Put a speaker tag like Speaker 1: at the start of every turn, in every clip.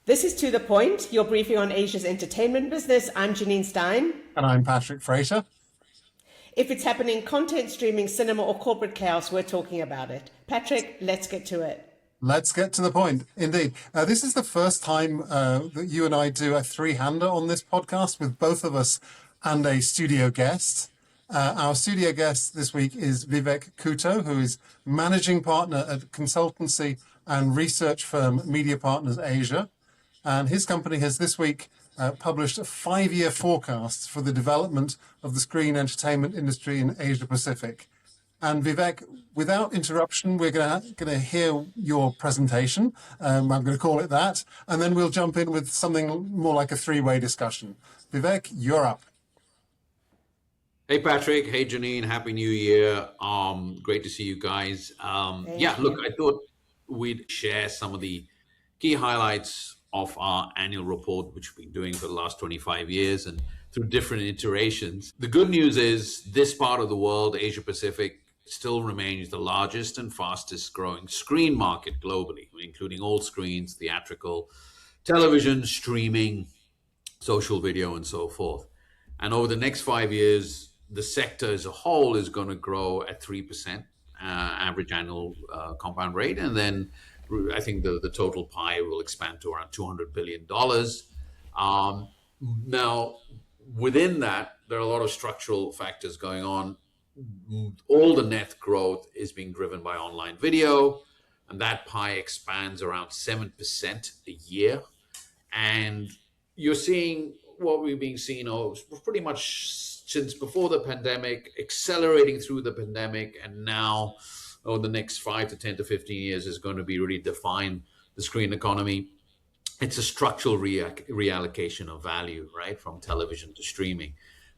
Speaker 1: This is To The Point, your briefing on Asia's entertainment business. I'm Janine Stein.
Speaker 2: And I'm Patrick Frater.
Speaker 1: If it's happening, content streaming, cinema, or corporate chaos, we're talking about it. Patrick, let's get to it.
Speaker 2: Let's get to the point. Indeed. This is the first time that you and I do a three-hander on this podcast with both of us and a studio guest. Our studio guest this week is Vivek Couto, who is managing partner at consultancy and research firm Media Partners Asia. And his company has this week published a 5-year forecast for the development of the screen entertainment industry in Asia Pacific. And Vivek, without interruption, we're going to hear your presentation. I'm going to call it that. And then we'll jump in with something more like a three-way discussion. Vivek, you're up.
Speaker 3: Hey, Patrick. Hey, Janine. Happy New Year. Great to see you guys. Look, I thought we'd share some of the key highlights of our annual report, which we've been doing for the last 25 years and through different iterations. The good news is this part of the world, Asia Pacific, still remains the largest and fastest growing screen market globally, including all screens, theatrical, television, streaming, social video, and so forth. And over the next 5 years, the sector as a whole is going to grow at 3% average annual compound rate. And then I think the total pie will expand to around $200 billion. Now, within that, there are a lot of structural factors going on. All the net growth is being driven by online video, and that pie expands around 7% a year. And you're seeing what we've been seeing pretty much since before the pandemic, accelerating through the pandemic, and now over the next 5 to 10 to 15 years is going to be really define the screen economy. It's a structural reallocation of value, right, from television to streaming.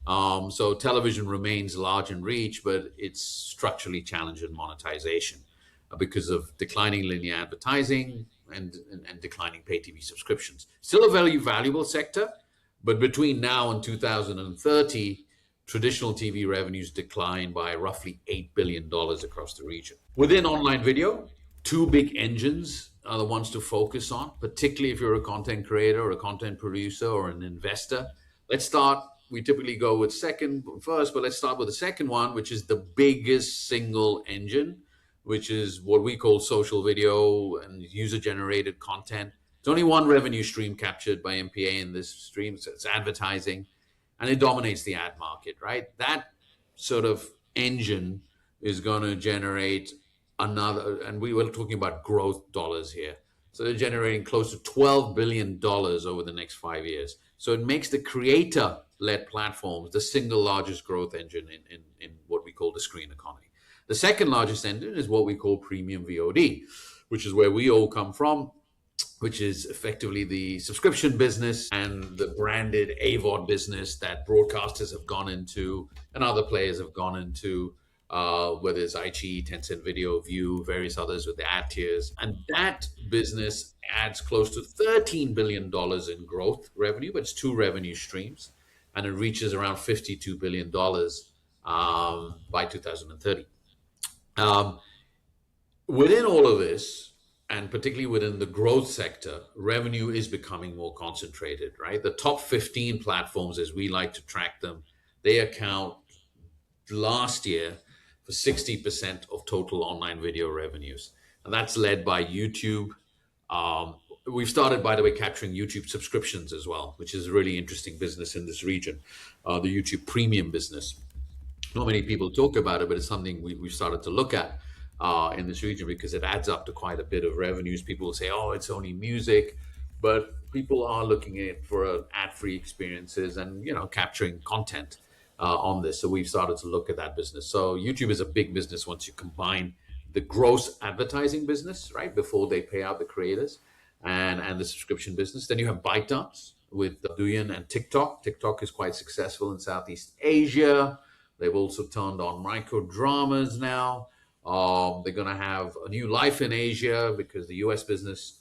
Speaker 3: So television remains large in reach, but it's structurally challenged in monetization because of declining linear advertising and declining pay TV subscriptions. Still a very valuable sector, but between now and 2030, traditional TV revenues decline by roughly $8 billion across the region. Within online video, two big engines are the ones to focus on, particularly if you're a content creator or a content producer or an investor. We typically go with first, but let's start with the second one, which is the biggest single engine, which is what we call social video and user-generated content. There's only one revenue stream captured by MPA in this stream, so it's advertising. And it dominates the ad market, right? That sort of engine is going to generate another, and we were talking about growth dollars here. So they're generating close to $12 billion over the next 5 years. So it makes the creator-led platforms the single largest growth engine in what we call the screen economy. The second largest engine is what we call premium VOD, which is where we all come from, which is effectively the subscription business and the branded AVOD business that broadcasters have gone into and other players have gone into, whether it's iQIYI, Tencent Video, View, various others with the ad tiers. And that business adds close to $13 billion in growth revenue, but it's two revenue streams, and it reaches around $52 billion by 2030. Within all of this, and particularly within the growth sector, revenue is becoming more concentrated, right? The top 15 platforms, as we like to track them, they account last year for 60% of total online video revenues. And that's led by YouTube. We've started, by the way, capturing YouTube subscriptions as well, which is a really interesting business in this region, the YouTube premium business. Not many people talk about it, but it's something we've started to look at in this region because it adds up to quite a bit of revenues. People will say, oh, it's only music, but people are looking at it for ad-free experiences and, capturing content on this. So we've started to look at that business. So YouTube is a big business once you combine the gross advertising business, right, before they pay out the creators and the subscription business. Then you have ByteDance with Douyin and TikTok. TikTok is quite successful in Southeast Asia. They've also turned on micro dramas now. They're going to have a new life in Asia because the US business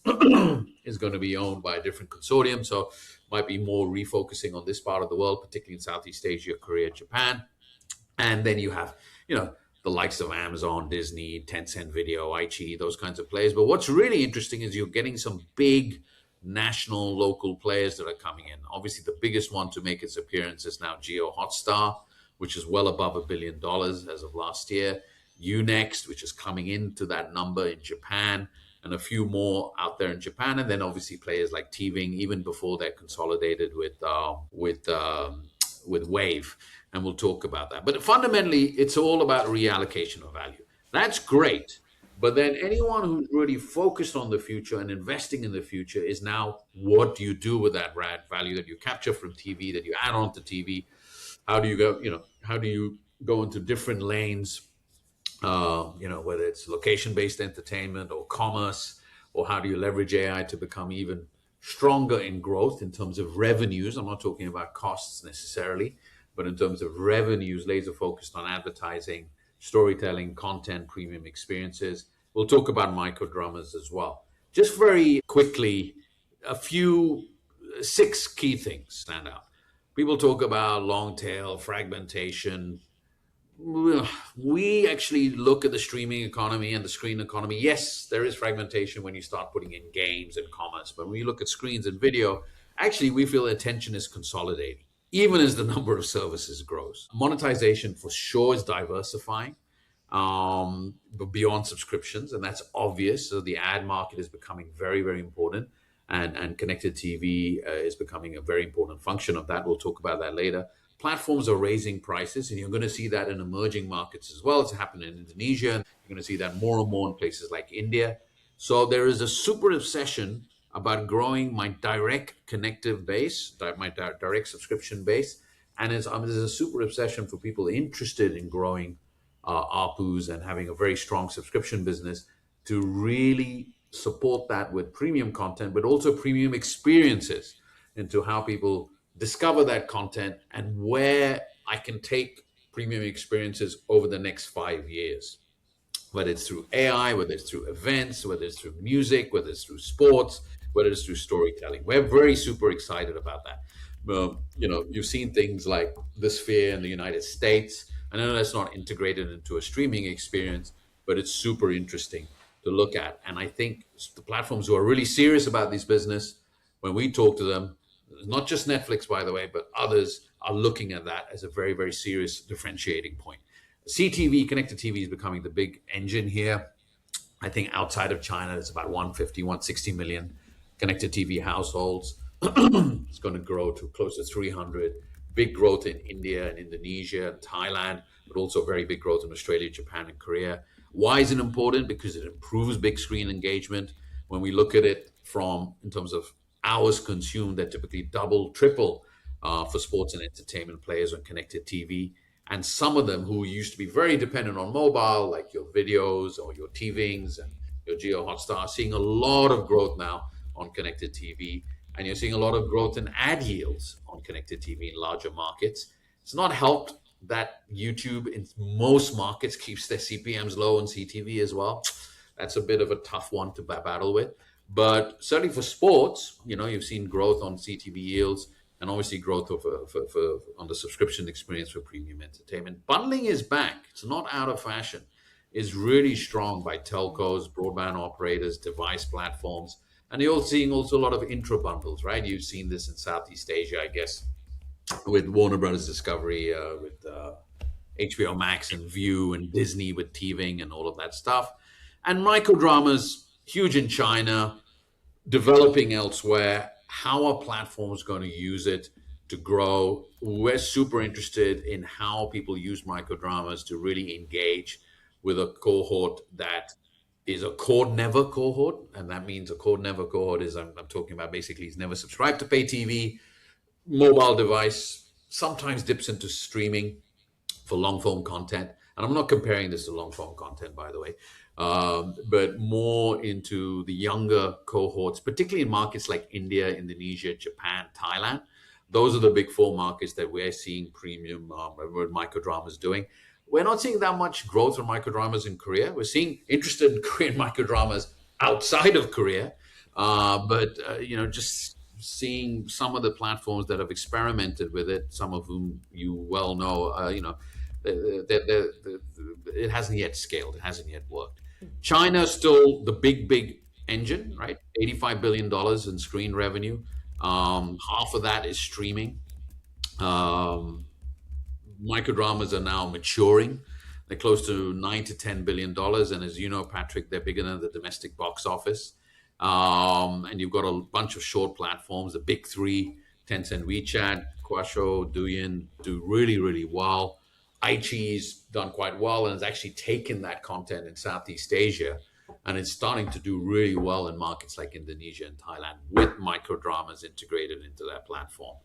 Speaker 3: is going to be owned by a different consortium. So might be more refocusing on this part of the world, particularly in Southeast Asia, Korea, Japan. And then you have, the likes of Amazon, Disney, Tencent Video, iQIYI, those kinds of players. But what's really interesting is you're getting some big national, local players that are coming in. Obviously, the biggest one to make its appearance is now Geo Hotstar, which is well above $1 billion as of last year. Unext, which is coming into that number in Japan, and a few more out there in Japan. And then obviously players like TVing, even before they're consolidated with Wave. And we'll talk about that. But fundamentally, it's all about reallocation of value. That's great. But then anyone who's really focused on the future and investing in the future is now, what do you do with that value that you capture from TV, that you add on to TV? How do you go, how do you go into different lanes, whether it's location-based entertainment or commerce, or how do you leverage AI to become even stronger in growth in terms of revenues? I'm not talking about costs necessarily, but in terms of revenues, laser focused on advertising, storytelling, content, premium experiences. We'll talk about microdramas as well. Just very quickly, 6 key things stand out. People talk about long tail, fragmentation. We actually look at the streaming economy and the screen economy. Yes, there is fragmentation when you start putting in games and commerce, but when you look at screens and video, actually we feel attention is consolidating, even as the number of services grows. Monetization for sure is diversifying, but beyond subscriptions, and that's obvious. So the ad market is becoming very, very important, and connected TV is becoming a very important function of that. We'll talk about that later. Platforms are raising prices, and you're going to see that in emerging markets as well. It's happened in Indonesia. You're going to see that more and more in places like India. So there is a super obsession about growing my direct connective base, my direct subscription base. And there's a super obsession for people interested in growing ARPUs and having a very strong subscription business to really support that with premium content, but also premium experiences into how people discover that content and where I can take premium experiences over the next 5 years, whether it's through AI, whether it's through events, whether it's through music, whether it's through sports, whether it's through storytelling. We're very super excited about that. You've seen things like the Sphere in the United States. I know that's not integrated into a streaming experience, but it's super interesting to look at. And I think the platforms who are really serious about this business, when we talk to them, not just Netflix, by the way, but others are looking at that as a very, very serious differentiating point. CTV, connected TV, is becoming the big engine here. I think outside of China, there's about 150, 160 million connected TV households. It's going to grow to close to 300. Big growth in India and Indonesia and Thailand, but also very big growth in Australia, Japan, and Korea. Why is it important? Because it improves big screen engagement. When we look at it in terms of hours consumed, they're typically double, triple for sports and entertainment players on connected TV. And some of them who used to be very dependent on mobile, like your videos or your TVings and your Geo Hotstar, are seeing a lot of growth now on connected TV. And you're seeing a lot of growth in ad yields on connected TV in larger markets. It's not helped that YouTube in most markets keeps their CPMs low on CTV as well. That's a bit of a tough one to battle with. But certainly for sports, you've seen growth on CTV yields and obviously growth on the subscription experience for premium entertainment. Bundling is back. It's not out of fashion. It's really strong by telcos, broadband operators, device platforms. And you're seeing also a lot of intra bundles, right? You've seen this in Southeast Asia, I guess, with Warner Brothers Discovery, with HBO Max and View and Disney with TVing and all of that stuff. And microdramas, huge in China, developing elsewhere. How are platforms going to use it to grow? We're super interested in how people use microdramas to really engage with a cohort that is a cord never cohort. And that means a cord never cohort is, I'm talking about basically he's never subscribed to pay TV, mobile device, sometimes dips into streaming for long form content. And I'm not comparing this to long form content, by the way, but more into the younger cohorts, particularly in markets like India, Indonesia, Japan, Thailand. Those are the big 4 markets that we're seeing premium microdramas doing. We're not seeing that much growth in microdramas in Korea. We're seeing interest in Korean microdramas outside of Korea, but just seeing some of the platforms that have experimented with it, some of whom you well know, it hasn't yet scaled. It hasn't yet worked. China is still the big engine, right? $85 billion in screen revenue. Half of that is streaming. Um, Microdramas are now maturing. They're close to $9 to $10 billion, and as you know, Patrick, they're bigger than the domestic box office. And you've got a bunch of short platforms, the big three: Tencent, WeChat, Kuaishou, Douyin, do really, really well. iQIYI's done quite well and has actually taken that content in Southeast Asia, and it's starting to do really well in markets like Indonesia and Thailand with microdramas integrated into their platform.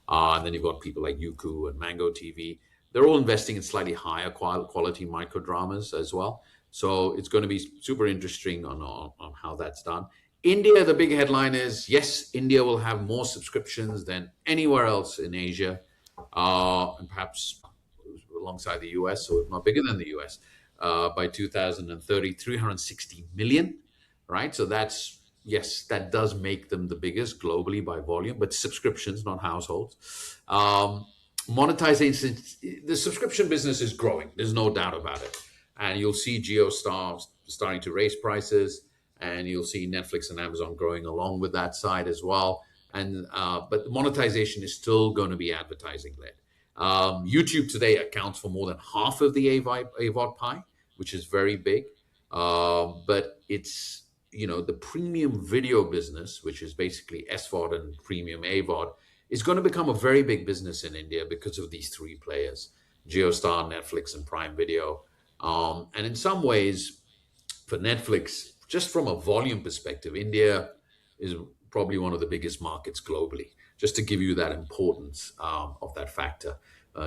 Speaker 3: And then you've got people like Youku and Mango TV. They're all investing in slightly higher quality microdramas as well. So it's going to be super interesting on how that's done. India, the big headline is, yes, India will have more subscriptions than anywhere else in Asia, and perhaps alongside the US, so if not bigger than the US, by 2030, 360 million, right? So that's, yes, that does make them the biggest globally by volume, but subscriptions, not households. Monetization, the subscription business is growing. There's no doubt about it. And you'll see JioStar starting to raise prices, and you'll see Netflix and Amazon growing along with that side as well. And but monetization is still going to be advertising led. YouTube today accounts for more than half of the AVOD pie, which is very big. But it's, the premium video business, which is basically SVOD and premium AVOD, is going to become a very big business in India because of these three players: JioStar, Netflix, and Prime Video. And in some ways, for Netflix, just from a volume perspective, India is probably one of the biggest markets globally, just to give you that importance of that factor.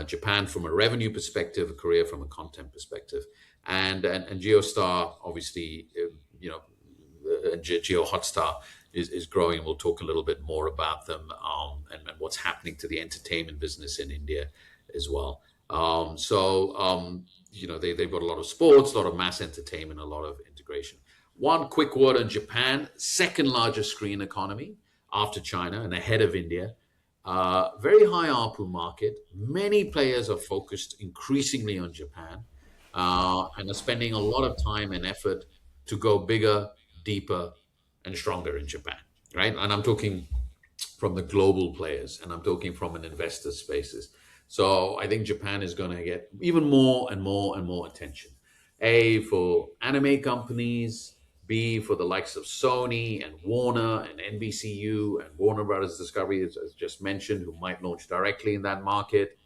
Speaker 3: Japan from a revenue perspective, Korea from a content perspective. And JioStar, obviously, Geo Hotstar is growing. We'll talk a little bit more about them and what's happening to the entertainment business in India as well. They've got a lot of sports, a lot of mass entertainment, a lot of integration. One quick word on Japan: second largest screen economy after China and ahead of India. Very high ARPU market. Many players are focused increasingly on Japan and are spending a lot of time and effort to go bigger, deeper, and stronger in Japan, right? And I'm talking from the global players, and I'm talking from an investor spaces. So I think Japan is going to get even more and more and more attention. A, for anime companies. B, for the likes of Sony and Warner and NBCU and Warner Brothers Discovery, as just mentioned, who might launch directly in that market.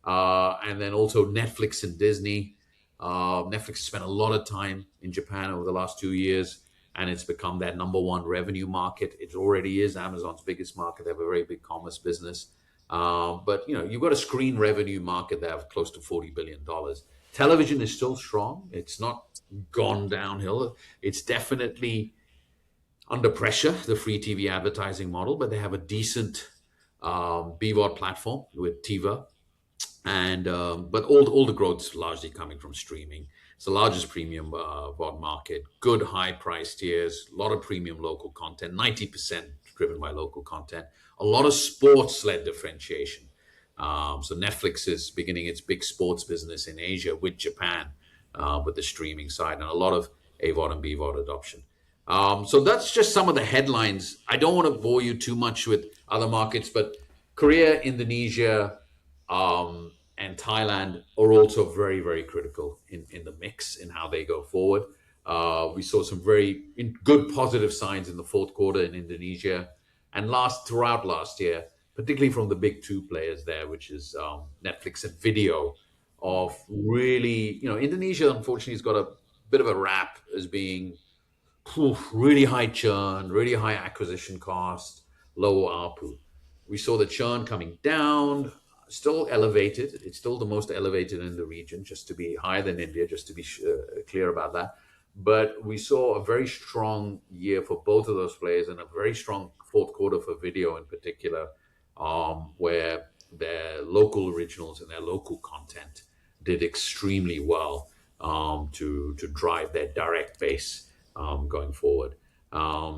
Speaker 3: And then also Netflix and Disney. Netflix has spent a lot of time in Japan over the last 2 years, and it's become that number one revenue market. It already is Amazon's biggest market. They have a very big commerce business. But you've got a screen revenue market there of close to $40 billion. Television is still strong. It's not gone downhill. It's definitely under pressure, the free TV advertising model, but they have a decent BVOD platform with TiVo. And but all the growth is largely coming from streaming. It's the largest premium VOD market, good high price tiers, a lot of premium local content, 90% driven by local content, a lot of sports-led differentiation. So Netflix is beginning its big sports business in Asia with Japan, with the streaming side, and a lot of AVOD and BVOD adoption. So that's just some of the headlines. I don't want to bore you too much with other markets, but Korea, Indonesia, and Thailand are also very, very critical in the mix in how they go forward. We saw some very good positive signs in the fourth quarter in Indonesia and throughout last year, particularly from the big two players there, which is Netflix and Video, of really, Indonesia unfortunately has got a bit of a rap as being really high churn, really high acquisition cost, low ARPU. We saw the churn coming down, still elevated. It's still the most elevated in the region, just to be higher than India, just to be clear about that. But we saw a very strong year for both of those players and a very strong fourth quarter for Video in particular, where their local originals and their local content did extremely well to drive their direct base going forward. That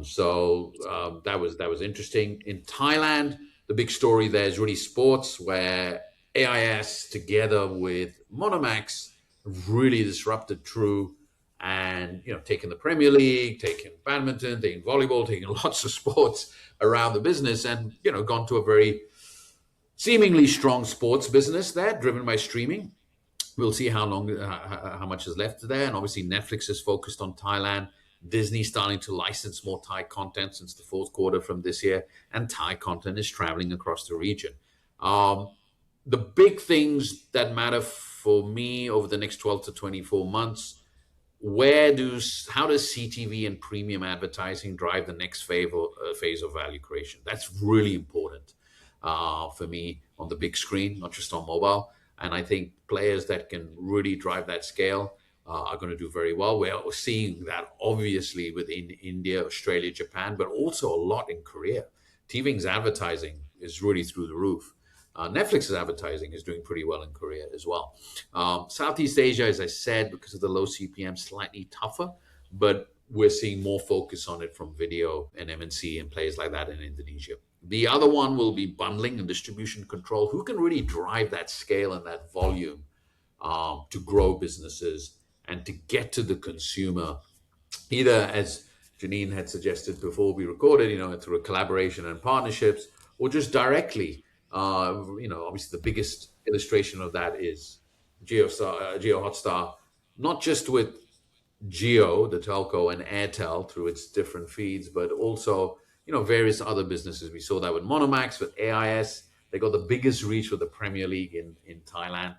Speaker 3: was interesting. In Thailand, the big story there is really sports, where AIS together with Monomax really disrupted True and taking the Premier League, taking badminton, taking volleyball, taking lots of sports around the business, and gone to a very seemingly strong sports business there, driven by streaming. We'll see how much is left there, and obviously Netflix is focused on Thailand. Disney starting to license more Thai content since the fourth quarter from this year, and Thai content is traveling across the region. The big things that matter for me over the next 12 to 24 months, how does CTV and premium advertising drive the next phase of value creation? That's really important for me on the big screen, not just on mobile. And I think players that can really drive that scale are going to do very well. We're seeing that obviously within India, Australia, Japan, but also a lot in Korea. TVing's advertising is really through the roof. Netflix's advertising is doing pretty well in Korea as well. Southeast Asia, as I said, because of the low CPM, slightly tougher, but we're seeing more focus on it from video and MNC and players like that in Indonesia. The other one will be bundling and distribution control. Who can really drive that scale and that volume to grow businesses and to get to the consumer, either as Janine had suggested before we recorded, through a collaboration and partnerships, or just directly. Obviously the biggest illustration of that is Geo Hotstar, not just with Geo, the telco, and Airtel through its different feeds, but also various other businesses. We saw that with Monomax, with AIS. They got the biggest reach with the Premier League in Thailand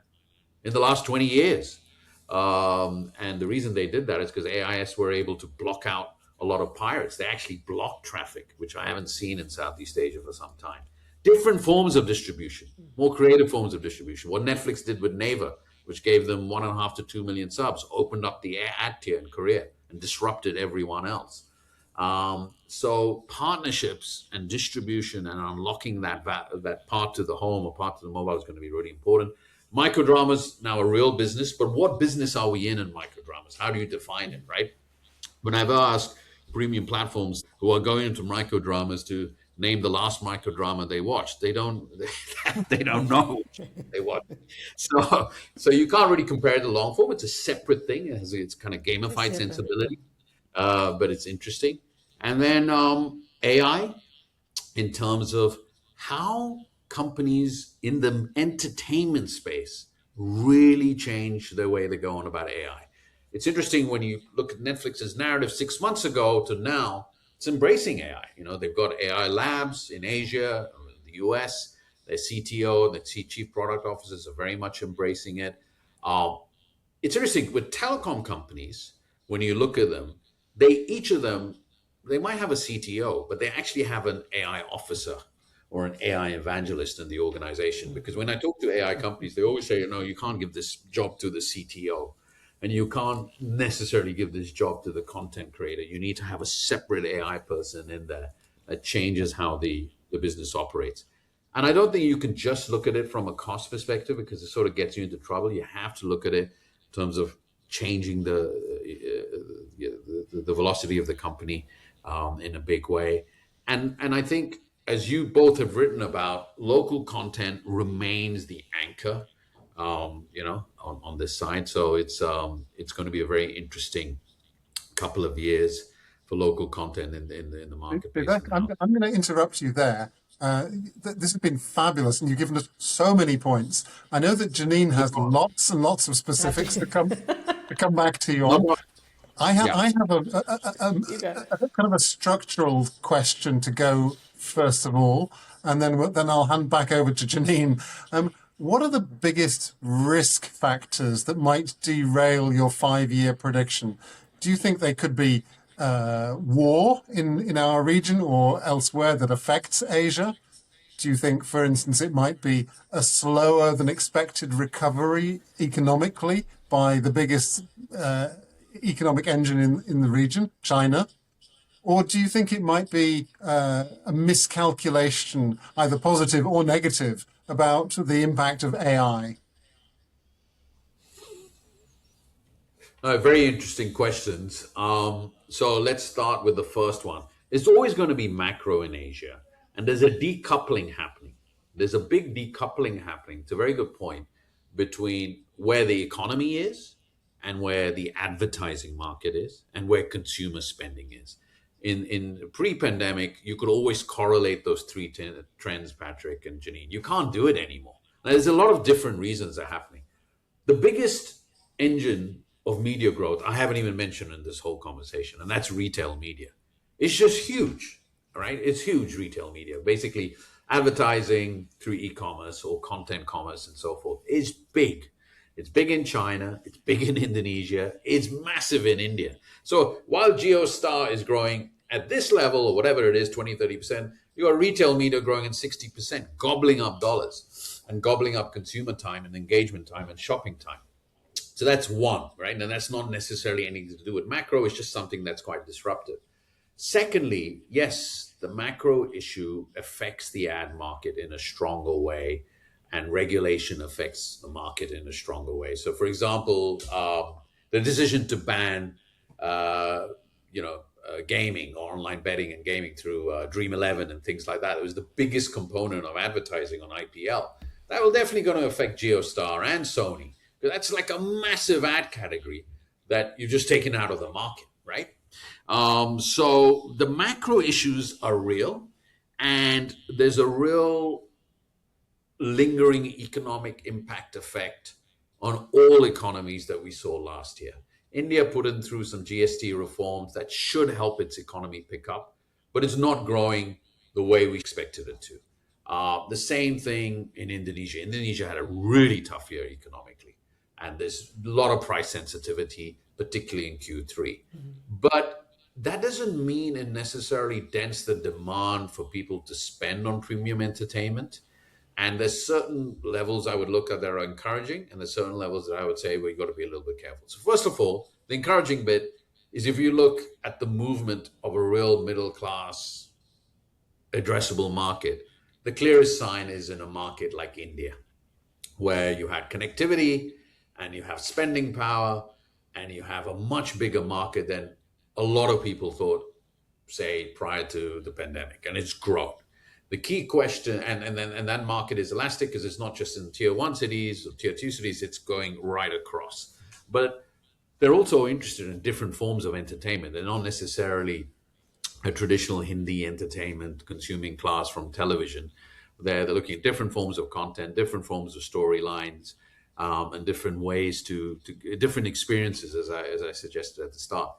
Speaker 3: in the last 20 years. And the reason they did that is because AIS were able to block out a lot of pirates. They actually blocked traffic, which I haven't seen in Southeast Asia for some time. Different forms of distribution, more creative forms of distribution. What Netflix did with Naver, which gave them 1.5 to 2 million subs, opened up the ad tier in Korea and disrupted everyone else. So partnerships and distribution and unlocking that part to the home or part to the mobile is going to be really important. Microdramas, now a real business, but what business are we in microdramas? How do you define it, right? When I've asked premium platforms who are going into microdramas to name the last microdrama they watched, they don't know they watched. So you can't really compare it to long form. It's a separate thing. It has its kind of gamified sensibility, but it's interesting. And then AI, in terms of how companies in the entertainment space really change the way they go on about AI. It's interesting when you look at Netflix's narrative 6 months ago to now, it's embracing AI. They've got AI labs in Asia, the US, their CTO, the chief product officers are very much embracing it. It's interesting with telecom companies, when you look at them, each of them, they might have a CTO, but they actually have an AI officer or an AI evangelist in the organization. Because when I talk to AI companies, they always say, you can't give this job to the CTO. And you can't necessarily give this job to the content creator. You need to have a separate AI person in there that changes how the business operates. And I don't think you can just look at it from a cost perspective, because it sort of gets you into trouble. You have to look at it in terms of changing the velocity of the company in a big way. And I think, as you both have written about, local content remains the anchor on this side. So it's going to be a very interesting couple of years for local content in the marketplace.
Speaker 2: Vivek, I'm going to interrupt you there. This has been fabulous, and you've given us so many points. I know that Janine has lots and lots of specifics to come back to you on. I have a kind of a structural question to go first of all, and then I'll hand back over to Janine. What are the biggest risk factors that might derail your 5-year prediction? Do you think they could be war in our region or elsewhere that affects Asia? Do you think, for instance, it might be a slower than expected recovery economically by the biggest economic engine in the region, China? Or do you think it might be a miscalculation, either positive or negative, about the impact of AI?
Speaker 3: Very interesting questions. So let's start with the first one. It's always going to be macro in Asia, and there's a decoupling happening. There's a big decoupling happening. It's a very good point, between where the economy is and where the advertising market is and where consumer spending is. In pre-pandemic, you could always correlate those three trends, Patrick and Janine. You can't do it anymore. Now, there's a lot of different reasons that are happening. The biggest engine of media growth I haven't even mentioned in this whole conversation, and that's retail media. It's just huge, right? It's huge, retail media. Basically, advertising through e-commerce or content commerce and so forth is big. It's big in China, it's big in Indonesia, it's massive in India. So while GeoStar is growing at this level or whatever it is, 20, 30%, you got retail media growing at 60%, gobbling up dollars and gobbling up consumer time and engagement time and shopping time. So that's one, right? And that's not necessarily anything to do with macro, it's just something that's quite disruptive. Secondly, yes, the macro issue affects the ad market in a stronger way, and regulation affects the market in a stronger way. So, for example, the decision to ban, gaming or online betting and gaming through Dream 11 and things like that. It was the biggest component of advertising on IPL. That will definitely going to affect GeoStar and Sony. That's like a massive ad category that you've just taken out of the market, right? So the macro issues are real, and there's a real lingering economic impact effect on all economies that we saw last year. India put in through some GST reforms that should help its economy pick up, but it's not growing the way we expected it to. The same thing in Indonesia. Indonesia had a really tough year economically, and there's a lot of price sensitivity, particularly in Q3. But that doesn't mean it necessarily dents the demand for people to spend on premium entertainment. And there's certain levels I would look at that are encouraging, and there's certain levels that I would say we've got to be a little bit careful. So first of all, the encouraging bit is if you look at the movement of a real middle class addressable market, the clearest sign is in a market like India, where you had connectivity and you have spending power and you have a much bigger market than a lot of people thought, say, prior to the pandemic, and it's grown. The key question, and that market is elastic because it's not just in tier 1 cities or tier 2 cities, it's going right across. But they're also interested in different forms of entertainment. They're not necessarily a traditional Hindi entertainment consuming class from television. They're looking at different forms of content, different forms of storylines, and different ways to different experiences, as I suggested at the start.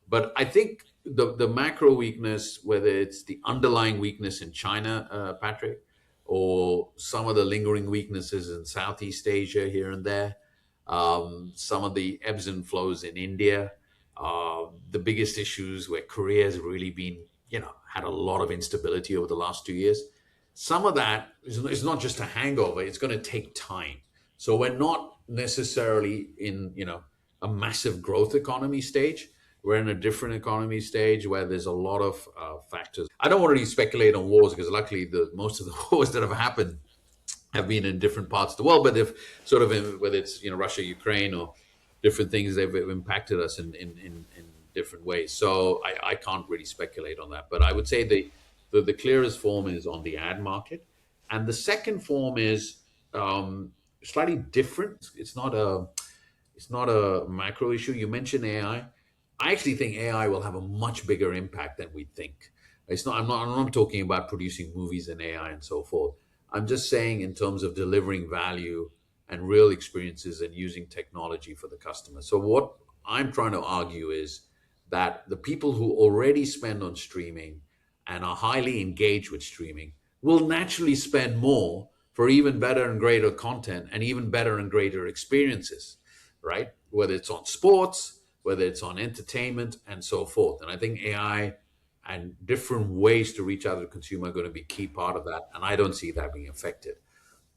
Speaker 3: But I think the macro weakness, whether it's the underlying weakness in China, Patrick, or some of the lingering weaknesses in Southeast Asia here and there, some of the ebbs and flows in India, the biggest issues where Korea has really been, had a lot of instability over the last 2 years. Some of that is not just a hangover, it's going to take time. So we're not necessarily in, a massive growth economy stage. We're in a different economy stage where there's a lot of factors. I don't want to really speculate on wars because luckily most of the wars that have happened have been in different parts of the world, but they've sort of, whether it's Russia, Ukraine, or different things, they've impacted us in different ways. So I can't really speculate on that. But I would say the clearest form is on the ad market. And the second form is slightly different. It's not a macro issue. You mentioned AI. I actually think AI will have a much bigger impact than we think. I'm not talking about producing movies in AI and so forth. I'm just saying in terms of delivering value and real experiences and using technology for the customer. So what I'm trying to argue is that the people who already spend on streaming and are highly engaged with streaming will naturally spend more for even better and greater content and even better and greater experiences, right? Whether it's on sports, whether it's on entertainment and so forth. And I think AI and different ways to reach out to the consumer are going to be a key part of that. And I don't see that being affected.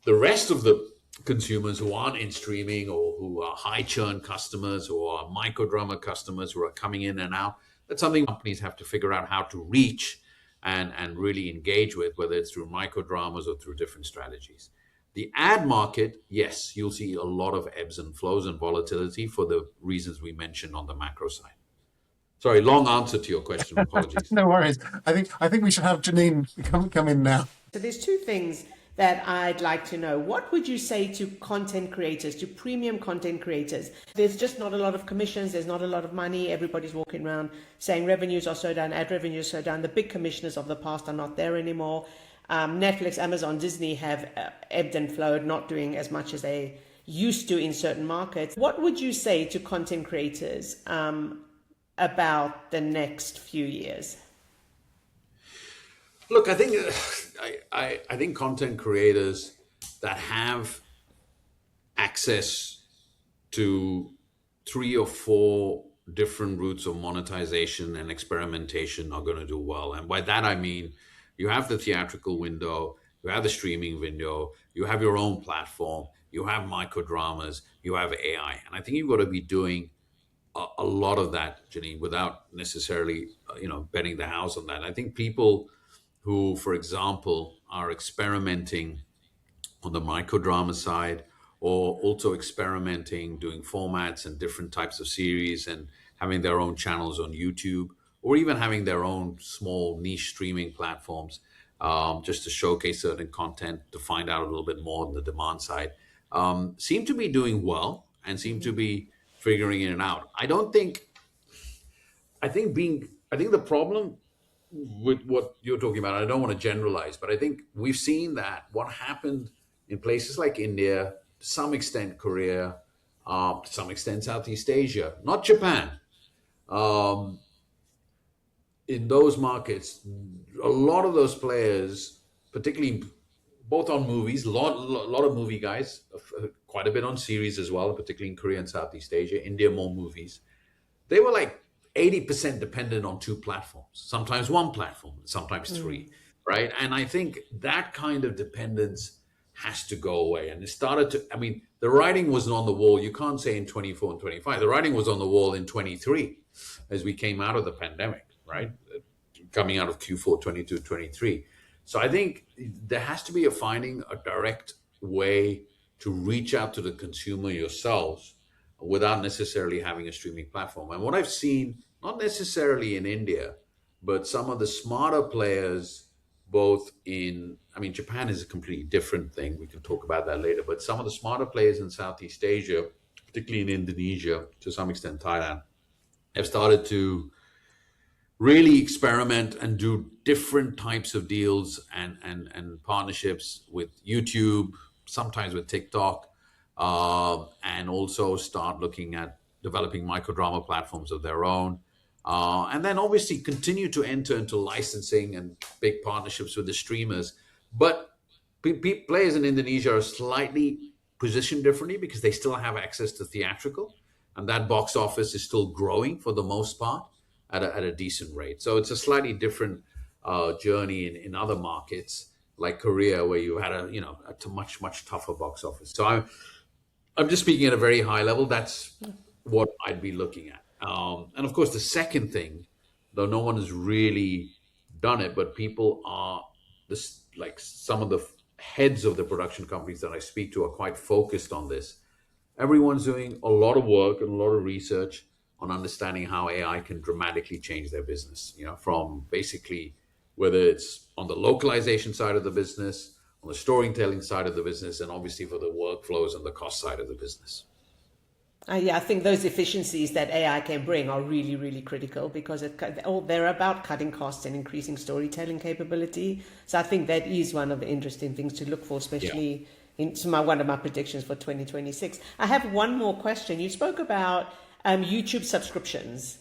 Speaker 3: The rest of the consumers who aren't in streaming or who are high churn customers or are micro drama customers who are coming in and out, that's something companies have to figure out how to reach and really engage with, whether it's through micro dramas or through different strategies. The ad market, yes, you'll see a lot of ebbs and flows and volatility for the reasons we mentioned on the macro side. Sorry, long answer to your question. Apologies.
Speaker 2: No worries. I think we should have Janine come in now.
Speaker 1: So there's two things that I'd like to know. What would you say to content creators, to premium content creators? There's just not a lot of commissions. There's not a lot of money. Everybody's walking around saying revenues are so down, ad revenues are so down. The big commissioners of the past are not there anymore. Netflix, Amazon, Disney have ebbed and flowed, not doing as much as they used to in certain markets. What would you say to content creators about the next few years?
Speaker 3: Look, I think I think content creators that have access to 3 or 4 different routes of monetization and experimentation are going to do well. And by that I mean you have the theatrical window, you have the streaming window, you have your own platform, you have microdramas, you have AI, and I think you've got to be doing a lot of that, Janine, without necessarily betting the house on that. I think people who, for example, are experimenting on the microdrama side, or also experimenting, doing formats and different types of series and having their own channels on YouTube, or even having their own small niche streaming platforms, just to showcase certain content, to find out a little bit more on the demand side, seem to be doing well and seem to be figuring it out. I think the problem with what you're talking about, I don't want to generalize, but I think we've seen that what happened in places like India, to some extent Korea, to some extent Southeast Asia, not Japan. In those markets, a lot of those players, particularly both on movies, a lot of movie guys, quite a bit on series as well, particularly in Korea and Southeast Asia, India more movies. They were like 80% dependent on 2 platforms, sometimes 1 platform, sometimes 3, right? And I think that kind of dependence has to go away. And it started to, the writing wasn't on the wall. You can't say in 24 and 25. The writing was on the wall in 23 as we came out of the pandemic, right? Coming out of Q4 22, 23. So I think there has to be finding a direct way to reach out to the consumer yourselves without necessarily having a streaming platform. And what I've seen, not necessarily in India, but some of the smarter players, both in, Japan is a completely different thing. We can talk about that later. But some of the smarter players in Southeast Asia, particularly in Indonesia, to some extent Thailand, have started to really experiment and do different types of deals and partnerships with YouTube, sometimes with TikTok, and also start looking at developing microdrama platforms of their own. And then obviously continue to enter into licensing and big partnerships with the streamers. But players in Indonesia are slightly positioned differently because they still have access to theatrical, and that box office is still growing for the most part at a decent rate. So it's a slightly different journey in other markets like Korea, where you had a much tougher box office. So I'm just speaking at a very high level. That's what I'd be looking at. And of course, the second thing, though no one has really done it, but people are like some of the heads of the production companies that I speak to are quite focused on this. Everyone's doing a lot of work and a lot of research on understanding how AI can dramatically change their business, from basically whether it's on the localization side of the business, on the storytelling side of the business, and obviously for the workflows and the cost side of the business.
Speaker 1: I think those efficiencies that AI can bring are really, really critical because they're about cutting costs and increasing storytelling capability. So I think that is one of the interesting things to look for, especially in one of my predictions for 2026. I have one more question. You spoke about YouTube subscriptions.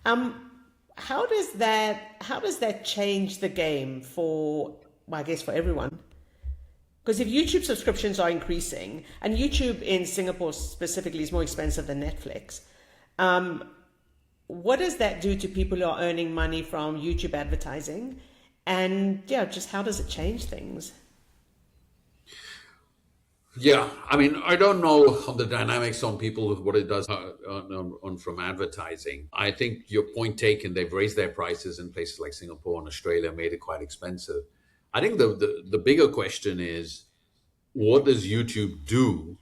Speaker 1: How does that change the game for, I guess, for everyone? Because if YouTube subscriptions are increasing, and YouTube in Singapore specifically is more expensive than Netflix, what does that do to people who are earning money from YouTube advertising? And just how does it change things?
Speaker 3: Yeah, I don't know on the dynamics on people, what it does on from advertising. I think your point taken, they've raised their prices in places like Singapore and Australia, made it quite expensive. I think the bigger question is, what does YouTube do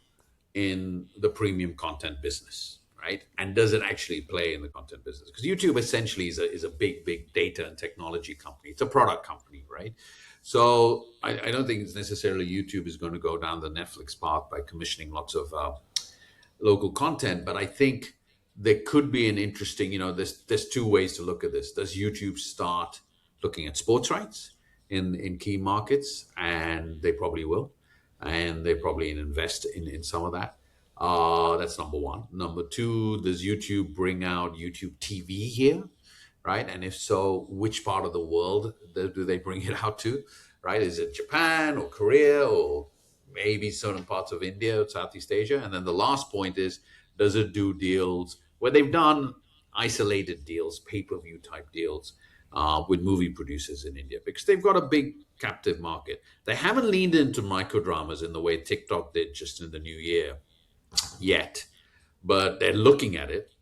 Speaker 3: in the premium content business, right? And does it actually play in the content business? Because YouTube essentially is a big data and technology company. It's a product company, right? So I don't think it's necessarily YouTube is going to go down the Netflix path by commissioning lots of local content, but I think there could be an interesting, there's two ways to look at this. Does YouTube start looking at sports rights in key markets? And they probably will. And they probably invest in some of that. That's number one. Number two, does YouTube bring out YouTube TV here? Right? And if so, which part of the world do they bring it out to? Right? Is it Japan or Korea or maybe certain parts of India or Southeast Asia? And then the last point is, does it do deals where they've done isolated deals, pay-per-view type deals with movie producers in India? Because they've got a big captive market. They haven't leaned into microdramas in the way TikTok did just in the new year yet, but they're looking at it.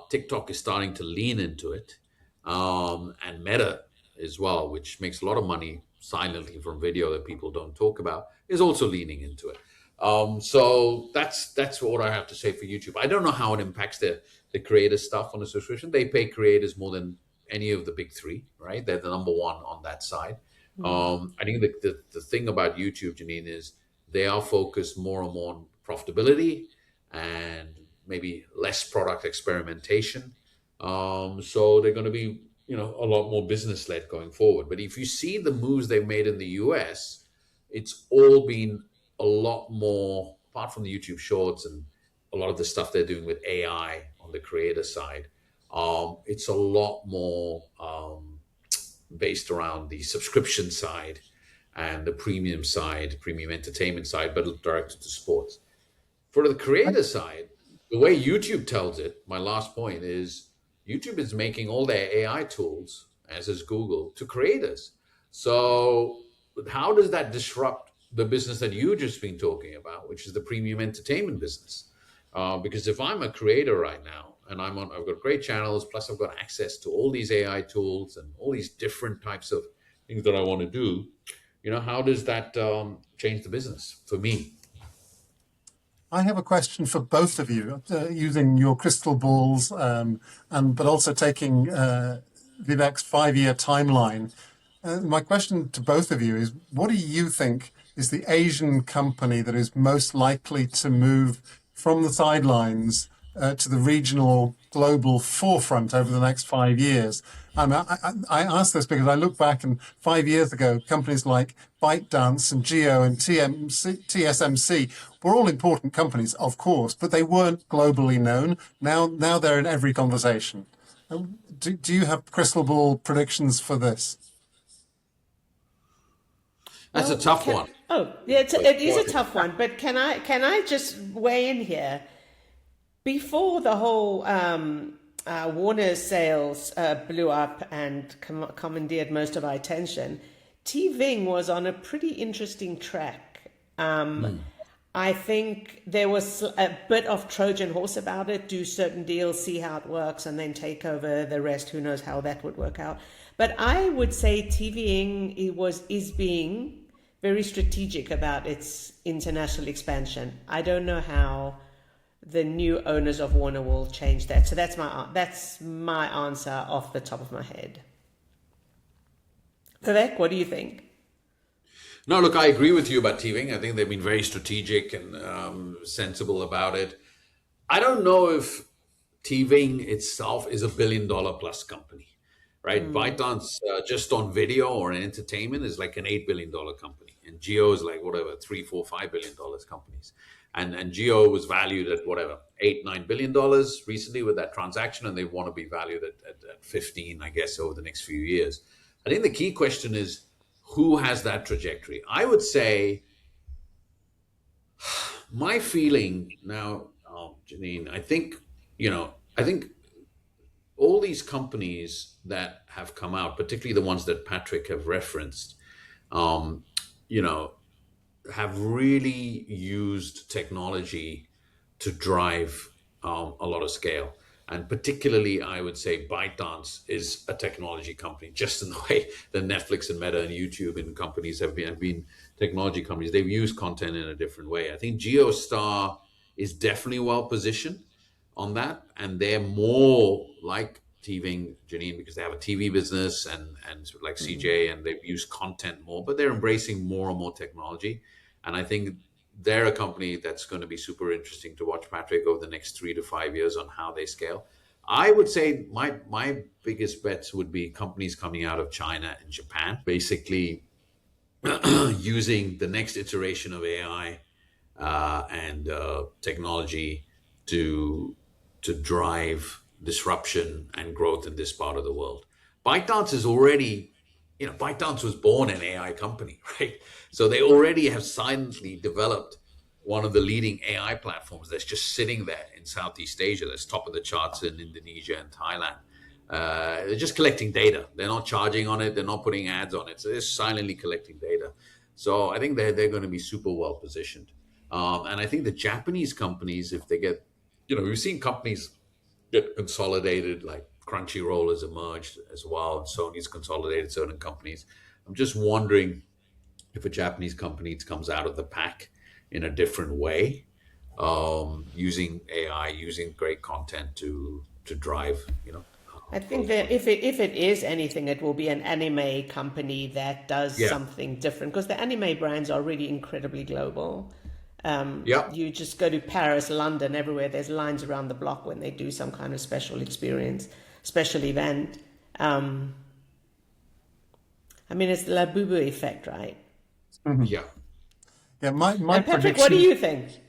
Speaker 3: TikTok is starting to lean into it, and Meta as well, which makes a lot of money silently from video that people don't talk about, is also leaning into it. So that's what I have to say for YouTube. I don't know how it impacts the creator stuff on the subscription. They pay creators more than any of the big three, right? They're the number one on that side. I think the thing about YouTube, Janine, is they are focused more and more on profitability and maybe less product experimentation. So they're going to be, a lot more business led going forward. But if you see the moves they've made in the US, it's all been a lot more, apart from the YouTube Shorts and a lot of the stuff they're doing with AI on the creator side. It's a lot more based around the subscription side and the premium side, premium entertainment side, but directed to sports. For the creator side, the way YouTube tells it, my last point is YouTube is making all their AI tools, as is Google, to creators. So how does that disrupt the business that you've just been talking about, which is the premium entertainment business? Because if I'm a creator right now and I've got great channels, plus I've got access to all these AI tools and all these different types of things that I want to do, how does that change the business for me?
Speaker 2: I have a question for both of you, using your crystal balls, but also taking Vivek's 5-year timeline. My question to both of you is, what do you think is the Asian company that is most likely to move from the sidelines to the regional global forefront over the next 5 years? I ask this because I look back, and 5 years ago, companies like ByteDance and Jio and TSMC were all important companies, of course, but they weren't globally known. Now they're in every conversation. Do you have crystal ball predictions for this?
Speaker 3: That's a tough one.
Speaker 1: Oh, yeah, it is a tough one. But can I just weigh in here? Before the whole Warner sales blew up and commandeered most of our attention, TVing was on a pretty interesting track. I think there was a bit of Trojan horse about it, do certain deals, see how it works, and then take over the rest. Who knows how that would work out. But I would say TVing is being very strategic about its international expansion. I don't know how the new owners of Warner will change that. So that's my answer off the top of my head. Vivek, what do you think?
Speaker 3: No, look, I agree with you about TVing. I think they've been very strategic and sensible about it. I don't know if TVing itself is $1 billion plus company, right? ByteDance just on video or in entertainment is like an $8 billion company, and Jio is like whatever $3, $4, $5 billion companies. And Jio was valued at whatever $8-9 billion recently with that transaction, and they want to be valued at 15, I guess, over the next few years. I think the key question is, who has that trajectory? I would say my feeling now, Janine, I think all these companies that have come out, particularly the ones that Patrick have referenced, have really used technology to drive a lot of scale. And particularly, I would say ByteDance is a technology company, just in the way that Netflix and Meta and YouTube and companies have been technology companies. They've used content in a different way. I think JioStar is definitely well positioned. on that, and they're more like TV, Janine, because they have a TV business and sort of like CJ, and they've used content more, but they're embracing more and more technology. And I think they're a company that's going to be super interesting to watch, Patrick, over the next 3 to 5 years on how they scale. I would say my biggest bets would be companies coming out of China and Japan, basically using the next iteration of AI and technology to drive disruption and growth in this part of the world. ByteDance is already, ByteDance was born an AI company, right? So they already have silently developed one of the leading AI platforms that's just sitting there in Southeast Asia, that's top of the charts in Indonesia and Thailand. They're just collecting data. They're not charging on it. They're not putting ads on it. So they're silently collecting data. So I think they're going to be super well positioned. And I think the Japanese companies, if they get, we've seen companies get consolidated, like Crunchyroll has emerged as well, and Sony's consolidated certain companies. I'm just wondering if a Japanese company comes out of the pack in a different way, using AI, using great content to drive,
Speaker 1: I think that if it is anything, it will be an anime company that does something different, because the anime brands are really incredibly global. You just go to Paris, London, everywhere. There's lines around the block when they do some kind of special experience, special event. I mean, it's the Labubu effect, right?
Speaker 3: Yeah.
Speaker 2: Yeah, my
Speaker 1: And Patrick,
Speaker 2: prediction,
Speaker 1: what do you think?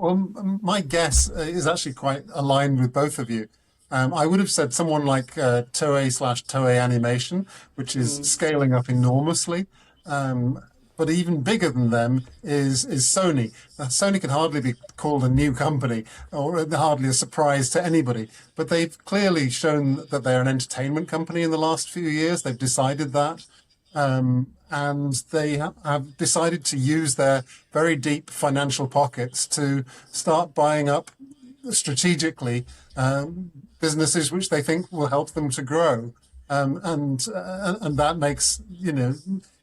Speaker 2: well, my guess is actually quite aligned with both of you. I would have said someone like Toei/Toei Animation, which is scaling up enormously. But even bigger than them is Sony. Sony can hardly be called a new company, or hardly a surprise to anybody. But they've clearly shown that they're an entertainment company in the last few years. They've decided that. And they have decided to use their very deep financial pockets to start buying up strategically businesses which they think will help them to grow. And that makes,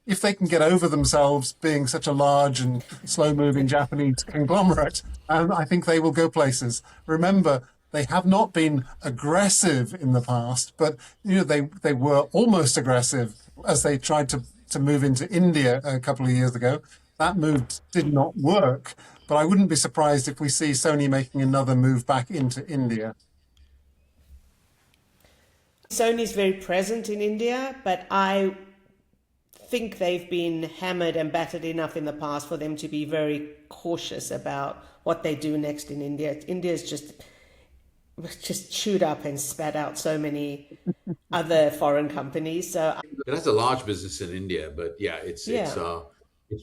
Speaker 2: if they can get over themselves being such a large and slow-moving Japanese conglomerate, I think they will go places. Remember, they have not been aggressive in the past, but they were almost aggressive as they tried to move into India a couple of years ago. That move did not work, but I wouldn't be surprised if we see Sony making another move back into India.
Speaker 1: Sony's very present in India, but I think they've been hammered and battered enough in the past for them to be very cautious about what they do next in India. India's just chewed up and spat out so many other foreign companies. So
Speaker 3: it has a large business in India, but it's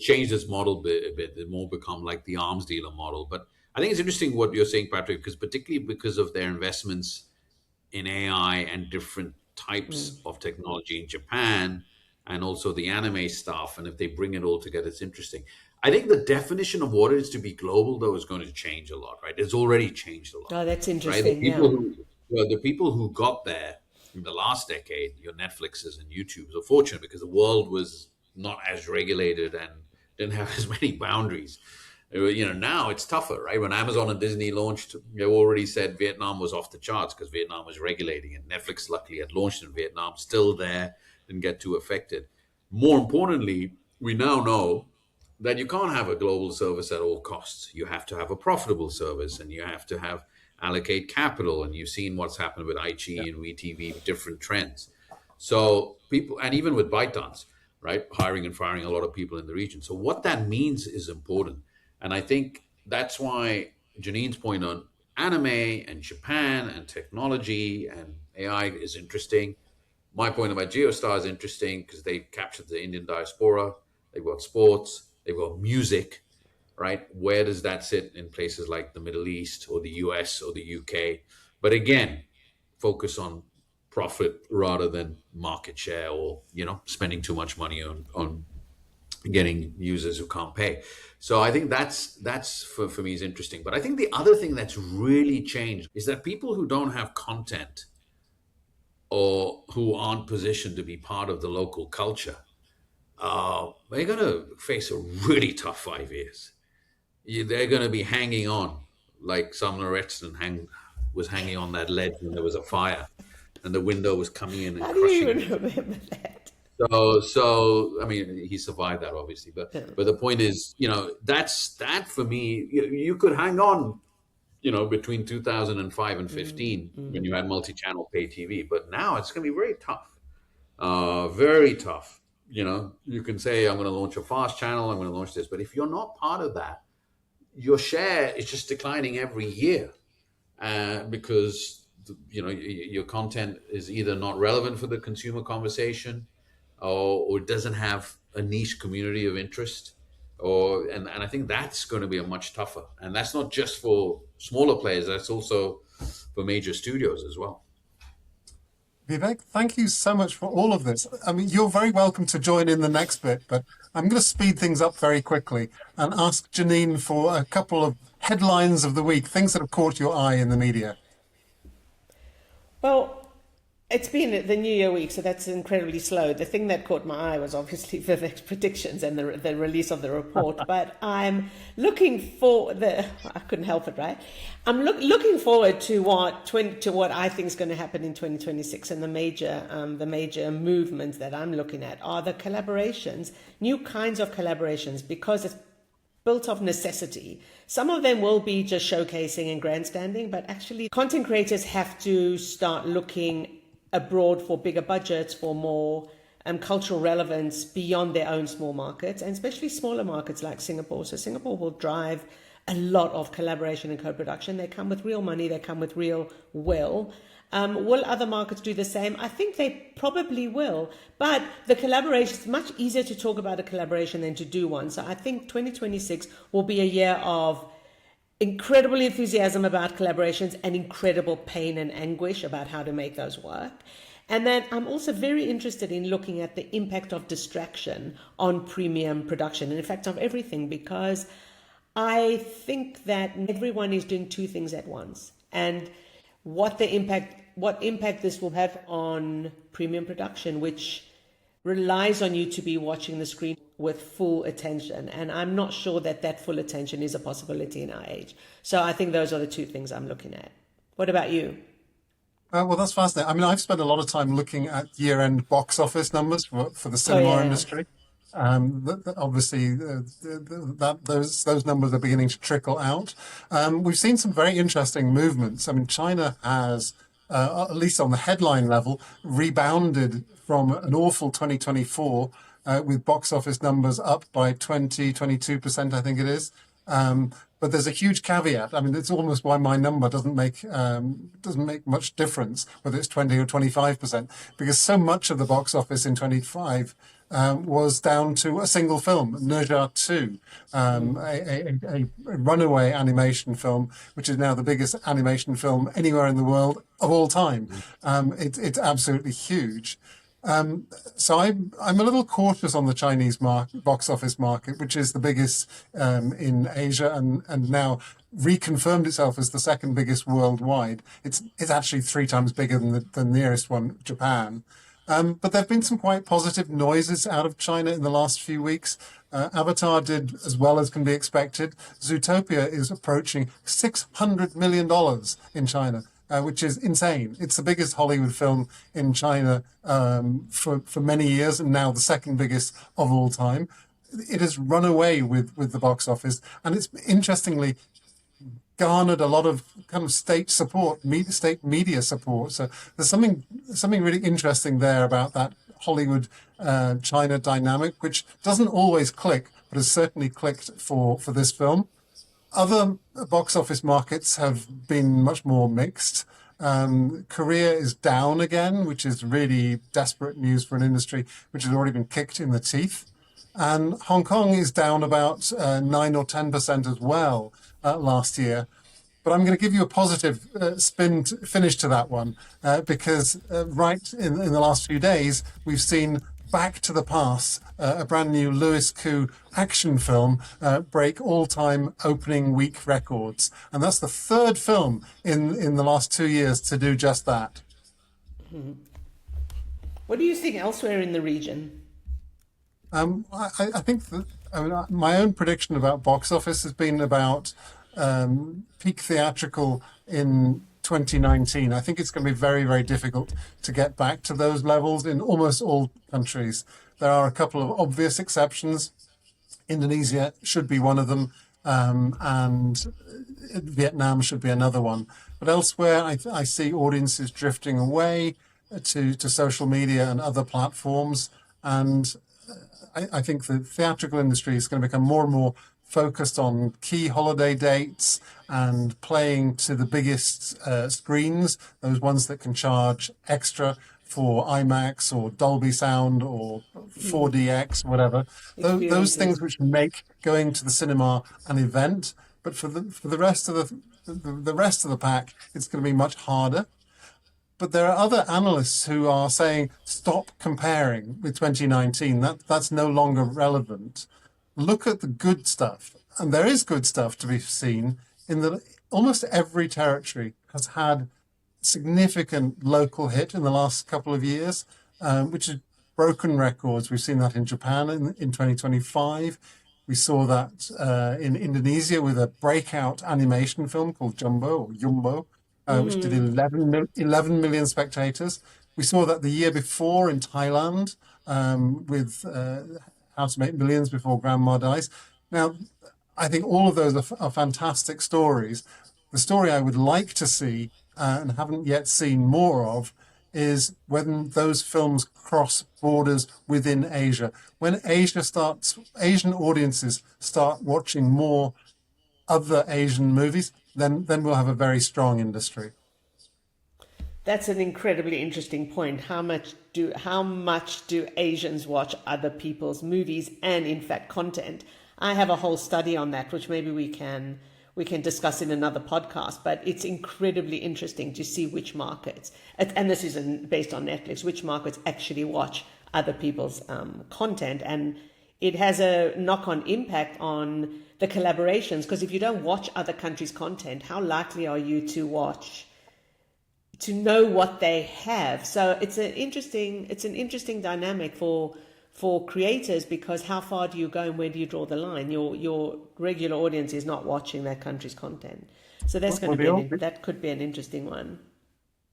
Speaker 3: changed its model a bit. It's more become like the arms dealer model. But I think it's interesting what you're saying, Patrick, because particularly because of their investments in AI and different types of technology in Japan, and also the anime stuff. And if they bring it all together, it's interesting. I think the definition of what it is to be global, though, is going to change a lot, right? It's already changed a lot.
Speaker 1: Oh, that's
Speaker 3: Right?
Speaker 1: interesting.
Speaker 3: The people who got there in the last decade, your Netflixes and YouTubes, are fortunate because the world was not as regulated and didn't have as many boundaries. Now it's tougher, right? When Amazon and Disney launched, they already said Vietnam was off the charts because Vietnam was regulating it. Netflix luckily had launched in Vietnam, still there, didn't get too affected. More importantly, we now know that you can't have a global service at all costs. You have to have a profitable service, and you have to allocate capital. And you've seen what's happened with iQIYI and WeTV, different trends. So people, and even with ByteDance, right, hiring and firing a lot of people in the region. So what that means is important. And I think that's why Janine's point on anime and Japan and technology and AI is interesting. My point about Geostar is interesting because they've captured the Indian diaspora. They've got sports. They've got music, right? Where does that sit in places like the Middle East or the US or the UK? But again, focus on profit rather than market share or, spending too much money on getting users who can't pay. So I think that's for me is interesting. But I think the other thing that's really changed is that people who don't have content or who aren't positioned to be part of the local culture, they're going to face a really tough 5 years. They're going to be hanging on like Sumner Redstone was hanging on that ledge when there was a fire, and the window was coming in and
Speaker 1: How do you
Speaker 3: crushing
Speaker 1: even
Speaker 3: it.
Speaker 1: remember that?
Speaker 3: So I mean, he survived that obviously,
Speaker 1: Yeah.
Speaker 3: but the point is, that for me, you could hang on, between 2005 and 15 when you had multi-channel pay TV, but now it's going to be very tough, very tough. You can say, I'm going to launch a fast channel, I'm going to launch this, but if you're not part of that, your share is just declining every year, because your content is either not relevant for the consumer conversation, or doesn't have a niche community of interest, and I think that's going to be a much tougher, and that's not just for smaller players, that's also for major studios as well.
Speaker 2: Vivek, thank you so much for all of this. I mean, you're very welcome to join in the next bit, but I'm going to speed things up very quickly and ask Janine for a couple of headlines of the week, things that have caught your eye in the media.
Speaker 1: Well, it's been the New Year week, so that's incredibly slow. The thing that caught my eye was obviously Vivek's predictions and the release of the report. But I'm looking for I couldn't help it, right? I'm looking forward to what I think is going to happen in 2026, and the major movements that I'm looking at are the collaborations, new kinds of collaborations, because it's built of necessity. Some of them will be just showcasing and grandstanding, but actually content creators have to start looking abroad for bigger budgets, for more cultural relevance beyond their own small markets, and especially smaller markets like Singapore. So Singapore will drive a lot of collaboration and co-production. They come with real money, they come with real will. Will other markets do the same? I think they probably will, but the collaboration, it's much easier to talk about a collaboration than to do one. So I think 2026 will be a year of incredible enthusiasm about collaborations and incredible pain and anguish about how to make those work. And then I'm also very interested in looking at the impact of distraction on premium production, and in fact of everything, because I think that everyone is doing two things at once, and what impact this will have on premium production, which relies on you to be watching the screen with full attention. And I'm not sure that full attention is a possibility in our age. So I think those are the two things I'm looking at. What about you?
Speaker 2: Well, that's fascinating. I mean, I've spent a lot of time looking at year-end box office numbers for the cinema industry. Obviously, those numbers are beginning to trickle out. We've seen some very interesting movements. I mean, China has, at least on the headline level, rebounded from an awful 2024 with box office numbers up by 22%, I think it is. But there's a huge caveat. I mean, it's almost why my number doesn't make much difference whether it's 20 or 25%, because so much of the box office in 25 was down to a single film, Ne Zha 2, a runaway animation film, which is now the biggest animation film anywhere in the world of all time. It's absolutely huge. So I'm a little cautious on the Chinese box office market, which is the biggest in Asia and now reconfirmed itself as the second biggest worldwide. It's actually 3 times bigger than the nearest one, Japan. But there have been some quite positive noises out of China in the last few weeks. Avatar did as well as can be expected. Zootopia is approaching $600 million in China. Which is insane. It's the biggest Hollywood film in China for many years, and now the second biggest of all time. It has run away with the box office, and it's interestingly garnered a lot of kind of state support, state media support. So there's something really interesting there about that Hollywood China dynamic, which doesn't always click, but has certainly clicked for this film. Other box office markets have been much more mixed. Korea is down again, which is really desperate news for an industry which has already been kicked in the teeth. And Hong Kong is down about 9 or 10% as well last year. But I'm going to give you a positive finish to that one, because right in the last few days, we've seen Back to the Past, a brand new Louis Koo action film, break all-time opening week records. And that's the third film in the last 2 years to do just that.
Speaker 1: What do you think elsewhere in the region?
Speaker 2: I think that my own prediction about box office has been about peak theatrical in 2019. I think it's going to be very, very difficult to get back to those levels in almost all countries. There are a couple of obvious exceptions. Indonesia should be one of them, and Vietnam should be another one. But elsewhere, I see audiences drifting away to social media and other platforms. And I think the theatrical industry is going to become more and more focused on key holiday dates and playing to the biggest screens, those ones that can charge extra for IMAX or Dolby Sound or 4DX, whatever. Those things which make going to the cinema an event. But for the rest of the rest of the pack, it's going to be much harder. But there are other analysts who are saying, stop comparing with 2019. That's no longer relevant. Look at the good stuff. And there is good stuff to be seen in that almost every territory has had significant local hit in the last couple of years, which is broken records. We've seen that in Japan in 2025. We saw that in Indonesia with a breakout animation film called Jumbo, which did 11 million spectators. We saw that the year before in Thailand with How to Make Millions Before Grandma Dies. Now, I think all of those are fantastic stories. The story I would like to see and haven't yet seen more of is when those films cross borders within Asia. When Asian audiences start watching more other Asian movies, then we'll have a very strong industry.
Speaker 1: That's an incredibly interesting point. How much do Asians watch other people's movies and, in fact, content? I have a whole study on that, which maybe we can discuss in another podcast. But it's incredibly interesting to see which markets, and this isn't based on Netflix, which markets actually watch other people's content, and it has a knock-on impact on the collaborations. Because if you don't watch other countries' content, how likely are you to know what they have? So it's an interesting dynamic for creators, because how far do you go and where do you draw the line? Your regular audience is not watching that country's content, so that's that could be an interesting one.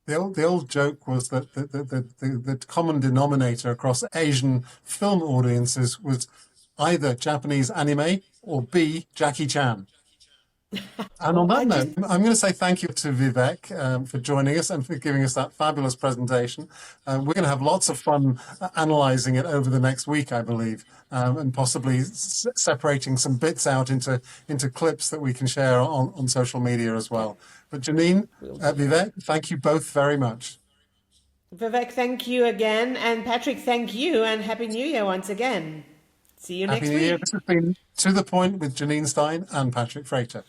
Speaker 2: The old joke was that the common denominator across Asian film audiences was either Japanese anime or B, Jackie Chan. And on that note, I'm going to say thank you to Vivek for joining us and for giving us that fabulous presentation. We're going to have lots of fun analysing it over the next week, I believe, and possibly separating some bits out into clips that we can share on social media as well. But Janine, Vivek, thank you both very much.
Speaker 1: Vivek, thank you again. And Patrick, thank you. And Happy New Year once again. See you next week.
Speaker 2: Happy New Year. This has been To The Point with Janine Stein and Patrick Frater.